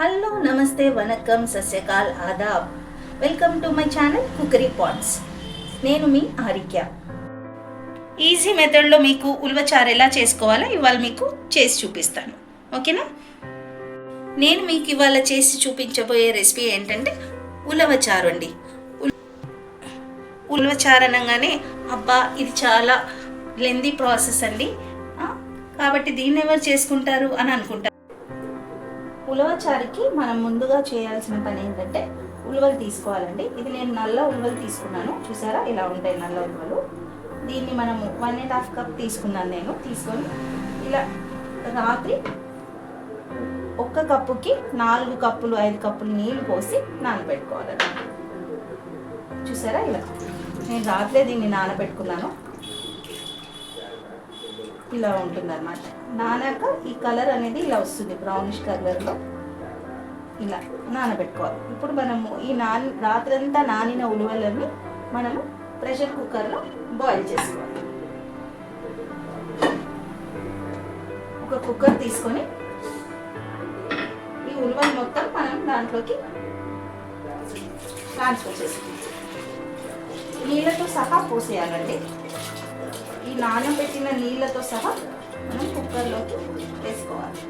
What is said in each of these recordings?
Hello నమస్తే వనక్కం సస్యకాల్ ఆదాబ్. Welcome to my channel cookery pots. నేను మీ ఆరిక్య. ఈజీ మెథడ్లో మీకు ఉల్వచారు ఎలా చేసుకోవాలో ఇవాళ మీకు చేసి చూపిస్తాను. ఓకేనా? నేను మీకు ఇవాళ చేసి చూపించబోయే రెసిపీ ఏంటంటే ఉలవచారు అండి. ఉలవచారు అనగానే అబ్బా ఇది చాలా లెందీ ప్రాసెస్ అండి, కాబట్టి దీన్ని ఎవరు చేసుకుంటారు అని అనుకుంటారు. ఉలవచారుకి మనం ముందుగా చేయాల్సిన పని ఏంటంటే ఉలవలు తీసుకోవాలండి. ఇది నేను నల్ల ఉలవలు తీసుకున్నాను, చూసారా ఇలా ఉంటాయి నల్ల ఉలవలు. దీన్ని మనము 1.5 కప్ తీసుకున్నాను నేను. తీసుకొని ఇలా రాత్రి 1 కప్పుకి 4 కప్పులు 5 కప్పులు నీళ్ళు పోసి నానబెట్టుకోవాలండి. చూసారా ఇలా నేను రాత్రే దీన్ని నానబెట్టుకున్నాను. ఇలా ఉంటుంది అన్నమాట. నానాక ఈ కలర్ అనేది ఇలా వస్తుంది, బ్రౌనిష్ కలర్లో. ఇలా నానబెట్టుకోవాలి. ఇప్పుడు మనము ఈ రాత్రంతా నానిన ఉలవలని మనము ప్రెషర్ కుక్కర్లో బాయిల్ చేసుకోవాలి. ఒక కుక్కర్ తీసుకొని ఈ ఉలవలు మొత్తం మనం దాంట్లోకి ట్రాన్స్ఫర్ చేసుకోవాలి. నీళ్ళతో సహా పోసేయాలండి. ఈ నానబెట్టిన నీళ్ళతో సహా మనం కుక్కర్లోకి వేసుకోవాలి.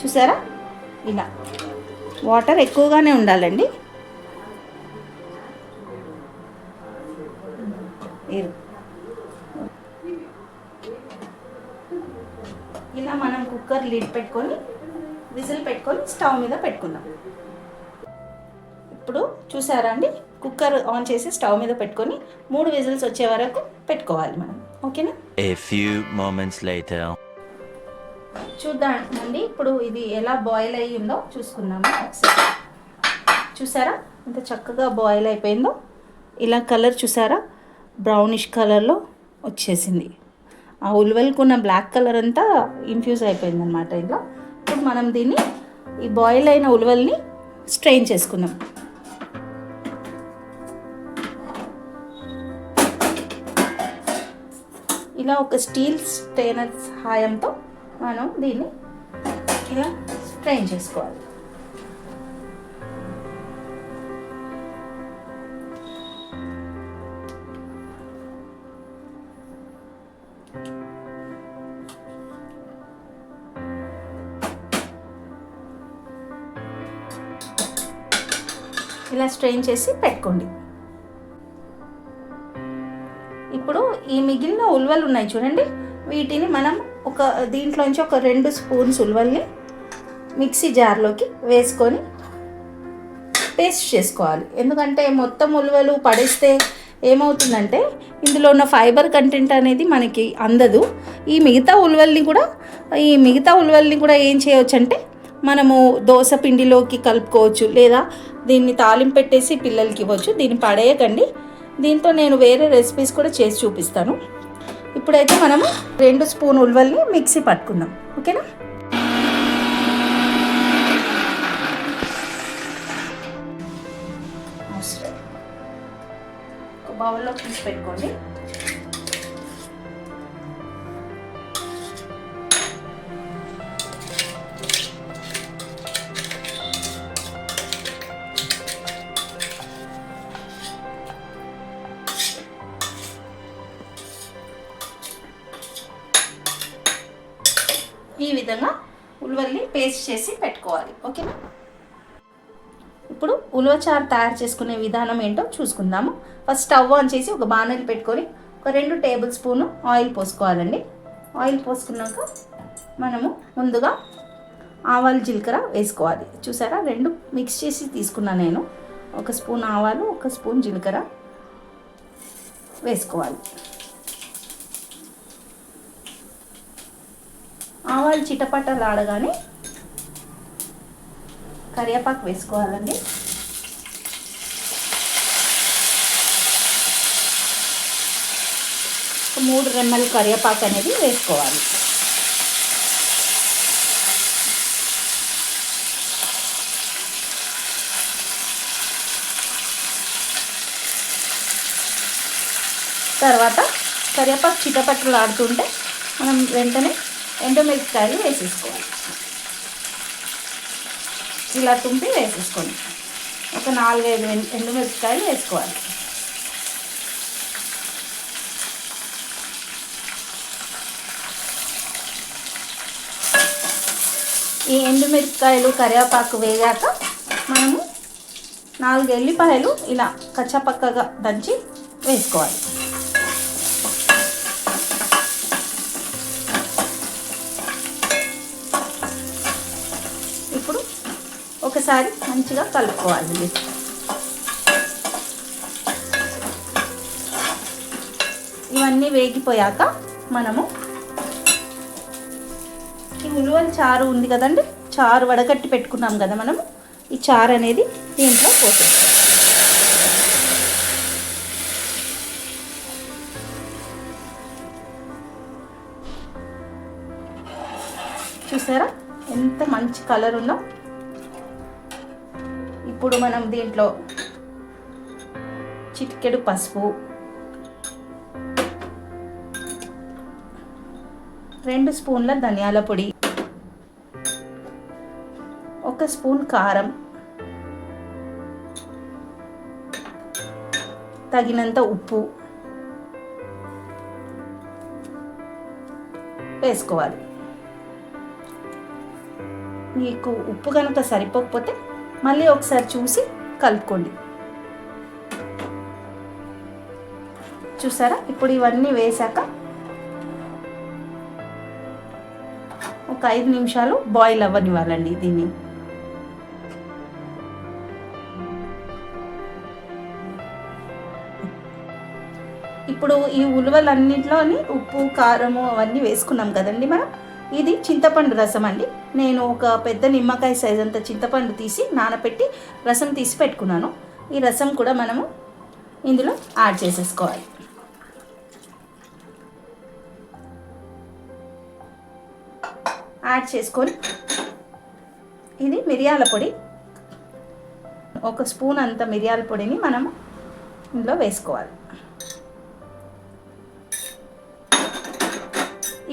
చూసారా ఇలా వాటర్ ఎక్కువగానే ఉండాలండి. ఇలా మనం కుక్కర్ లిడ్ పెట్టుకొని విజిల్ పెట్టుకొని స్టవ్ మీద పెట్టుకుందాం. ఇప్పుడు చూసారా అండి, కుక్కర్ ఆన్ చేసి స్టవ్ మీద పెట్టుకొని 3 విజిల్స్ వచ్చే వరకు పెట్టుకోవాలి మనం. ఓకేనా? A few moments later. చూద్దాం అండి ఇప్పుడు ఇది ఎలా బాయిల్ అయ్యిందో చూసుకుందాము ఒకసారి. చూసారా ఎంత చక్కగా బాయిల్ అయిపోయిందో. ఇలా కలర్ చూసారా బ్రౌనిష్ కలర్లో వచ్చేసింది. ఆ ఉలవలకున్న బ్లాక్ కలర్ అంతా ఇన్ఫ్యూజ్ అయిపోయింది అనమాట ఇలా. ఇప్పుడు మనం దీన్ని ఈ బాయిల్ అయిన ఉలవల్ని స్ట్రెయిన్ చేసుకుందాం. ఇలా ఒక స్టీల్ స్ట్రెయినర్ సహాయంతో మనం దీన్ని ఇలా స్ట్రెయిన్ చేసుకోవాలి. ఇలా స్ట్రెయిన్ చేసి పెట్టుకోండి. ఇప్పుడు ఈ మిగిలిన ఉలవలు ఉన్నాయి చూడండి, వీటిని మనం దీంట్లోంచి ఒక 2 స్పూన్స్ ఉలవల్ని మిక్సీ జార్లోకి వేసుకొని పేస్ట్ చేసుకోవాలి. ఎందుకంటే మొత్తం ఉలవలు పడేస్తే ఏమవుతుందంటే ఇందులో ఉన్న ఫైబర్ కంటెంట్ అనేది మనకి అందదు. ఈ మిగతా ఉలవల్ని కూడా ఏం చేయవచ్చు అంటే మనము దోశ పిండిలోకి కలుపుకోవచ్చు, లేదా దీన్ని తాలింపు పెట్టేసి పిల్లలకి ఇవ్వచ్చు. దీన్ని పడేయకండి. దీంతో నేను వేరే రెసిపీస్ కూడా చేసి చూపిస్తాను. ఇప్పుడైతే మనము 2 స్పూన్ ఉలవల్ని మిక్సీ పట్టుకుందాం. ఓకేనా? ఒక బౌల్లో తీసి పెట్టుకోండి. ఈ విధంగా ఉలవల్ని పేస్ట్ చేసి పెట్టుకోవాలి. ఓకేనా? ఇప్పుడు ఉలవచారు తయారు చేసుకునే విధానం ఏంటో చూసుకుందాము. ఫస్ట్ స్టవ్ ఆన్ చేసి ఒక బాణలి పెట్టుకొని ఒక 2 టేబుల్ స్పూన్ ఆయిల్ పోసుకోవాలండి. ఆయిల్ పోసుకున్నాక మనము ముందుగా ఆవాలు జీలకర్ర వేసుకోవాలి. చూసారా 2 మిక్స్ చేసి తీసుకున్నాను నేను. 1 స్పూన్ ఆవాలు 1 స్పూన్ జీలకర్ర వేసుకోవాలి. ఆవాలు చిటపటలాడగానే కరివేపాకు వేసుకోవాలండి. ఒక 3 రెమ్మలు కరివేపాకు అనేది వేసుకోవాలి. తర్వాత కరివేపాకు చిటపట్లు ఆడుతుంటే మనం వెంటనే ఎండుమిరపకాయలు వేసేసుకోవాలి. ఇలా తుంపి వేసేసుకోండి. ఒక 4-5 ఎండుమిరపకాయలు వేసుకోవాలి. ఈ ఎండుమిరపకాయలు కరివేపాకు వేగాక మనము 4 ఎల్లిపాయలు ఇలా కచ్చపక్కగా దంచి వేసుకోవాలి. ఇప్పుడు ఒకసారి మంచిగా కలుపుకోవాలి. ఇవన్నీ వేగిపోయాక మనము ఈ ఉలువల చారు ఉంది కదండి, చారు వడగట్టి పెట్టుకున్నాం కదా మనము, ఈ చారు అనేది దీంట్లో పోసేస్తాం. చూసారా ఎంత మంచి కలర్ ఉందో. ఇప్పుడు మనం దీంట్లో చిటికెడు పసుపు, 2 స్పూన్ల ధనియాల పొడి, 1 స్పూన్ కారం, తగినంత ఉప్పు వేసుకోవాలి. మీకు ఉప్పు కనుక సరిపోకపోతే మళ్ళీ ఒకసారి చూసి కలుపుకోండి. చూసారా, ఇప్పుడు ఇవన్నీ వేసాక ఒక 5 నిమిషాలు బాయిల్ అవ్వనివ్వాలండి దీన్ని. ఇప్పుడు ఈ ఉలువలన్నింటిలోని ఉప్పు కారము అవన్నీ వేసుకున్నాం కదండి మనం. ఇది చింతపండు రసం అండి. నేను ఒక పెద్ద నిమ్మకాయ సైజ్ అంత చింతపండు తీసి నానబెట్టి రసం తీసి పెట్టుకున్నాను. ఈ రసం కూడా మనము ఇందులో యాడ్ చేసేసుకోవాలి. యాడ్ చేసుకొని ఇది మిరియాల పొడి, 1 స్పూన్ అంత మిరియాల పొడిని మనము ఇందులో వేసుకోవాలి.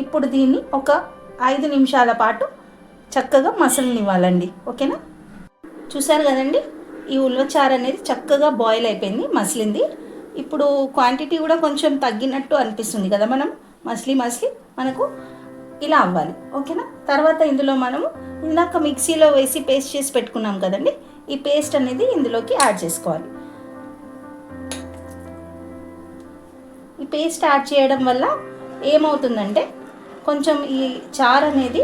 ఇప్పుడు దీన్ని ఒక 5 నిమిషాల పాటు చక్కగా మసలనివ్వాలండి. ఓకేనా, చూసారు కదండి, ఈ ఉల్వచారు అనేది చక్కగా బాయిల్ అయిపోయింది, మసిలింది. ఇప్పుడు క్వాంటిటీ కూడా కొంచెం తగ్గినట్టు అనిపిస్తుంది కదా, మనం మసిలి మనకు ఇలా అవ్వాలి. ఓకేనా, తర్వాత ఇందులో మనము ఇందాక మిక్సీలో వేసి పేస్ట్ చేసి పెట్టుకున్నాం కదండి, ఈ పేస్ట్ అనేది ఇందులోకి యాడ్ చేసుకోవాలి. ఈ పేస్ట్ యాడ్ చేయడం వల్ల ఏమవుతుందంటే కొంచెం ఈ చారు అనేది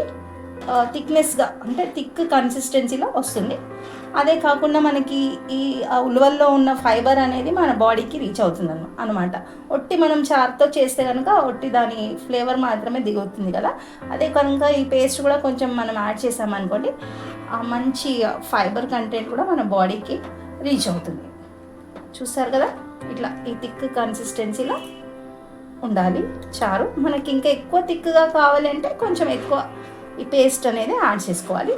థిక్నెస్గా, అంటే థిక్ కన్సిస్టెన్సీలో వస్తుంది. అదే కాకుండా మనకి ఈ ఉలువల్లో ఉన్న ఫైబర్ అనేది మన బాడీకి రీచ్ అవుతుంది అనమాట. ఒట్టి మనం చారుతో చేస్తే కనుక ఒట్టి దాని ఫ్లేవర్ మాత్రమే దిగుతుంది కదా. అదే కనుక ఈ పేస్ట్ కూడా కొంచెం మనం యాడ్ చేసామనుకోండి, ఆ మంచి ఫైబర్ కంటెంట్ కూడా మన బాడీకి రీచ్ అవుతుంది. చూస్తారు కదా, ఇట్లా ఈ థిక్ కన్సిస్టెన్సీలో ఉండాలి చారు. మనకి ఇంకా ఎక్కువ థిక్గా కావాలంటే కొంచెం ఎక్కువ ఈ పేస్ట్ అనేది యాడ్ చేసుకోవాలి.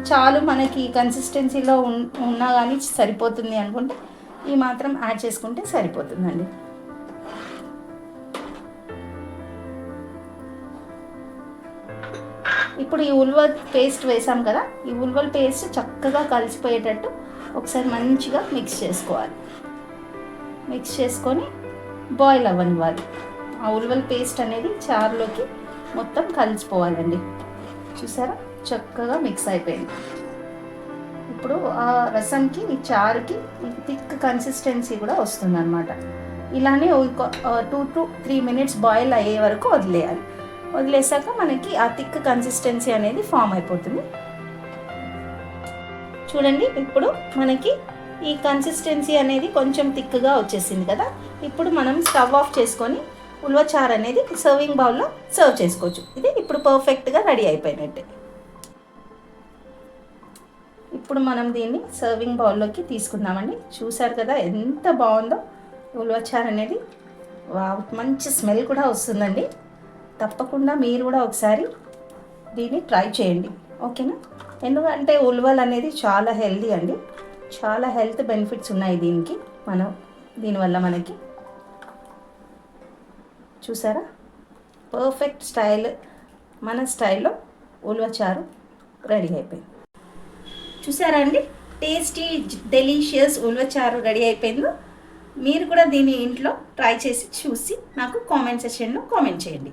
చాలు మనకి కన్సిస్టెన్సీలో ఉన్నా కానీ సరిపోతుంది అనుకుంటే ఈ మాత్రం యాడ్ చేసుకుంటే సరిపోతుందండి. ఇప్పుడు ఈ ఉల్వ పేస్ట్ వేసాం కదా, ఈ ఉల్వల పేస్ట్ చక్కగా కలిసిపోయేటట్టు ఒకసారి మంచిగా మిక్స్ చేసుకోవాలి. మిక్స్ చేసుకొని బాయిల్ అవ్వనివ్వాలి. ఆ ఉల్వల పేస్ట్ అనేది చారులోకి మొత్తం కలిసిపోవాలండి. చూసారా, చక్కగా మిక్స్ అయిపోయింది. ఇప్పుడు ఆ రసంకి ఈ చారుకి థిక్ కన్సిస్టెన్సీ కూడా వస్తుంది అనమాట. ఇలానే 2 to 3 మినిట్స్ బాయిల్ అయ్యే వరకు వదిలేయాలి. వదిలేసాక మనకి ఆ థిక్ కన్సిస్టెన్సీ అనేది ఫామ్ అయిపోతుంది. చూడండి, ఇప్పుడు మనకి ఈ కన్సిస్టెన్సీ అనేది కొంచెం థిక్గా వచ్చేసింది కదా. ఇప్పుడు మనం స్టవ్ ఆఫ్ చేసుకొని ఉల్వచారు అనేది సర్వింగ్ బౌల్లో సర్వ్ చేసుకోవచ్చు. ఇది ఇప్పుడు పర్ఫెక్ట్గా రెడీ అయిపోయినట్టే. ఇప్పుడు మనం దీన్ని సర్వింగ్ బౌల్లోకి తీసుకున్నామండి. చూసారు కదా ఎంత బాగుందో ఉల్వచారు అనేది. మంచి స్మెల్ కూడా వస్తుందండి. తప్పకుండా మీరు కూడా ఒకసారి దీన్ని ట్రై చేయండి. ఓకేనా, ఎందుకంటే ఉల్వలు అనేది చాలా హెల్దీ అండి. చాలా హెల్త్ బెనిఫిట్స్ ఉన్నాయి దీనికి. దీనివల్ల మనకి చూసారా, పర్ఫెక్ట్ స్టైల్, మన స్టైల్లో ఉలవచారు రెడీ అయిపోయింది. చూసారా అండి, టేస్టీ డెలీషియస్ ఉలవచారు రెడీ అయిపోయిందో. మీరు కూడా దీన్ని ఇంట్లో ట్రై చేసి చూసి నాకు కామెంట్ సెక్షన్లో కామెంట్ చేయండి.